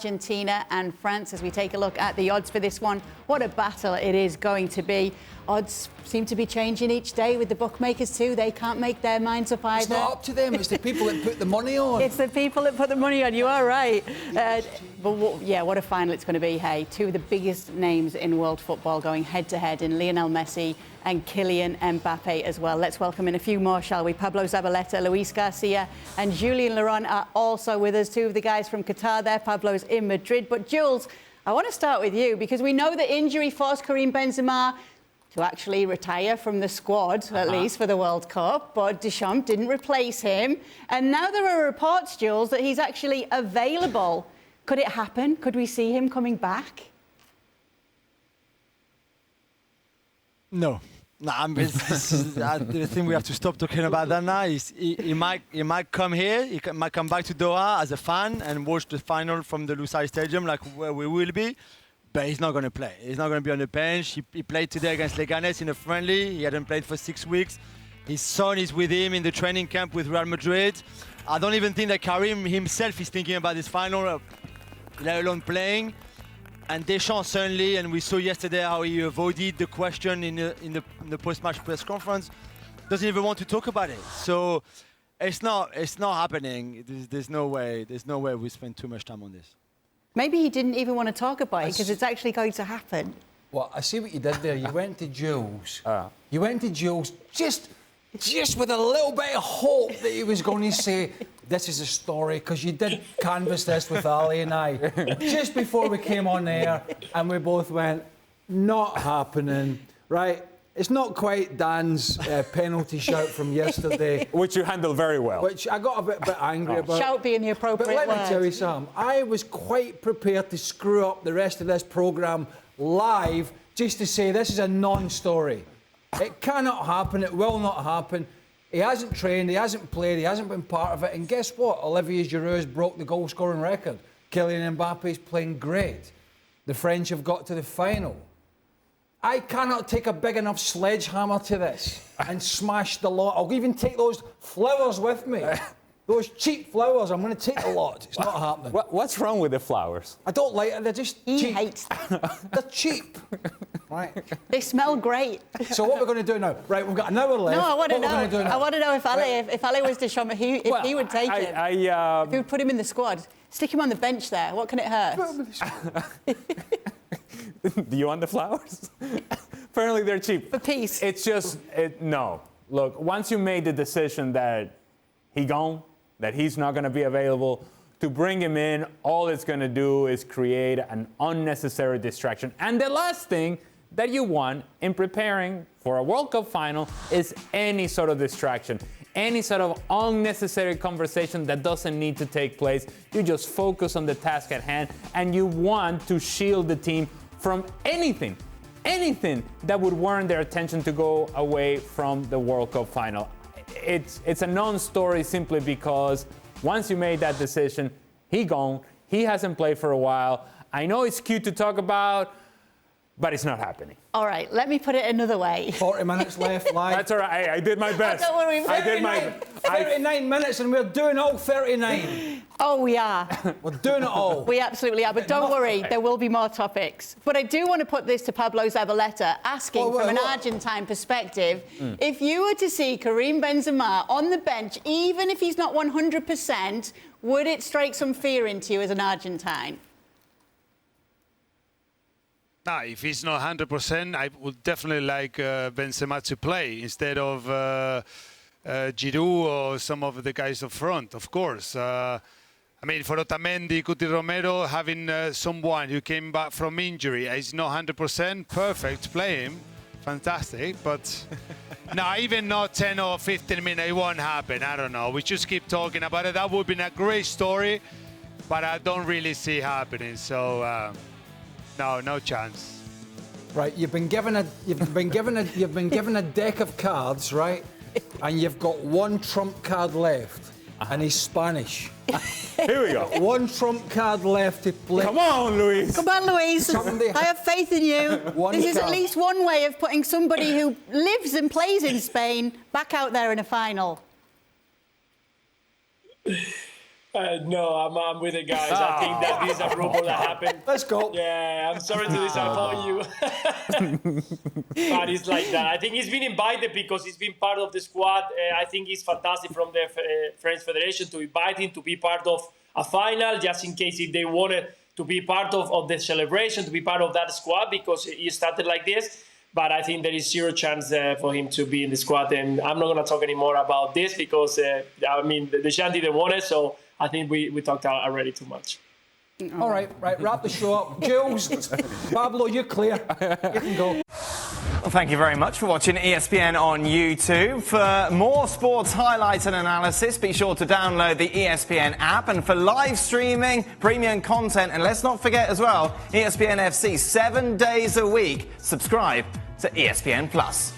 Argentina and France as we take a look at the odds for this one. What a battle it is going to be. Odds seem to be changing each day with the bookmakers too. They can't make their minds up either. It's not up to them, it's the people that put the money on. It's the people that put the money on, you are right. What a final it's going to be, hey. Two of the biggest names in world football going head-to-head in Lionel Messi and Kylian Mbappe as well. Let's welcome in a few more, shall we? Pablo Zabaleta, Luis Garcia and Julien Laurent are also with us. Two of the guys from Qatar there. Pablo's in Madrid. But Jules, I want to start with you because we know that injury forced Karim Benzema to actually retire from the squad, at least for the World Cup, but Deschamps didn't replace him. And now there are reports, Jules, that he's actually available. Could it happen? Could we see him coming back? No. I think we have to stop talking about that now. He might come here, might come back to Doha as a fan and watch the final from the Lusail Stadium, like where we will be. But he's not going to play. He's not going to be on the bench. He played today against Leganes in a friendly. He hadn't played for 6 weeks. His son is with him in the training camp with Real Madrid. I don't even think that Karim himself is thinking about this final, let alone playing. And Deschamps certainly, and we saw yesterday how he avoided the question in the post-match press conference, doesn't even want to talk about it. So it's not happening. There's no way we spend too much time on this. Maybe he didn't even want to talk about it because it's actually going to happen. Well, I see what you did there. You went to Jules. You went to Jules just with a little bit of hope that he was going to say, this is a story, because you did canvass this with Ali and I just before we came on air, and we both went, not happening, right? It's not quite Dan's penalty shout from yesterday. Which you handled very well. Which I got a bit angry about. Shout being the appropriate word. But let me tell you, Sam, I was quite prepared to screw up the rest of this programme live just to say this is a non-story. It cannot happen, it will not happen. He hasn't trained, he hasn't played, he hasn't been part of it. And guess what? Olivier Giroud broke the goal-scoring record. Kylian Mbappe's playing great. The French have got to the final. I cannot take a big enough sledgehammer to this and smash the lot. I'll even take those flowers with me. Those cheap flowers, I'm going to take a lot. It's not happening. What's wrong with the flowers? I don't like it. They're just cheap. He hates them. They're cheap. Right. They smell great. So what we're going to do now? Right, we've got an hour left. No, I want to know. I want to know if Ali, Right. if Ali was Deschamps, if he would take him. If he would put him in the squad, stick him on the bench there. What can it hurt? Do you want the flowers? Apparently they're cheap. For peace. It's just, no. Look, once you made the decision that he gone, that he's not going to be available, to bring him in, all it's going to do is create an unnecessary distraction. And the last thing that you want in preparing for a World Cup final is any sort of distraction, any sort of unnecessary conversation that doesn't need to take place. You just focus on the task at hand, and you want to shield the team from anything that would warrant their attention to go away from the World Cup final. It's a non-story simply because once you made that decision, he gone. He hasn't played for a while. I know it's cute to talk about, but it's not happening. All right, let me put it another way. 40 minutes left live. That's all right. I did my best. Don't worry. 39 minutes and we're doing all 39. Oh, we are. We're doing it all. We absolutely are. But don't worry, there will be more topics. But I do want to put this to Pablo Zabaleta, asking from an Argentine perspective, if you were to see Karim Benzema on the bench, even if he's not 100%, would it strike some fear into you as an Argentine? No, if he's not 100%, I would definitely like Benzema to play instead of Giroud or some of the guys up front, of course. I mean, for Otamendi, Cuti Romero, having someone who came back from injury is not 100%, perfect, play him, fantastic. But no, even not 10 or 15 minutes, it won't happen. I don't know. We just keep talking about it. That would be a great story, but I don't really see it happening. So. No chance. Right, you've been given a deck of cards, right? And you've got one trump card left, and he's Spanish. Here we go. One trump card left to play. Come on, Luis. Come on, Luis. I have faith in you. This is at least one way of putting somebody who lives and plays in Spain back out there in a final. No, I'm with the guys. I think that this is a rumor that happened. Let's go. Yeah, I'm sorry to disappoint you. But it's like that. I think he's been invited because he's been part of the squad. I think it's fantastic from the French Federation to invite him to be part of a final, just in case if they wanted to be part of the celebration, to be part of that squad, because he started like this. But I think there is zero chance for him to be in the squad. And I'm not going to talk anymore about this because, the Shan didn't want it. So I think we talked already too much. All right, wrap the show up. Jules, Pablo, you're clear. You can go. Well, thank you very much for watching ESPN on YouTube. For more sports highlights and analysis, be sure to download the ESPN app. And for live streaming, premium content, and let's not forget as well, ESPN FC 7 days a week. Subscribe to ESPN Plus.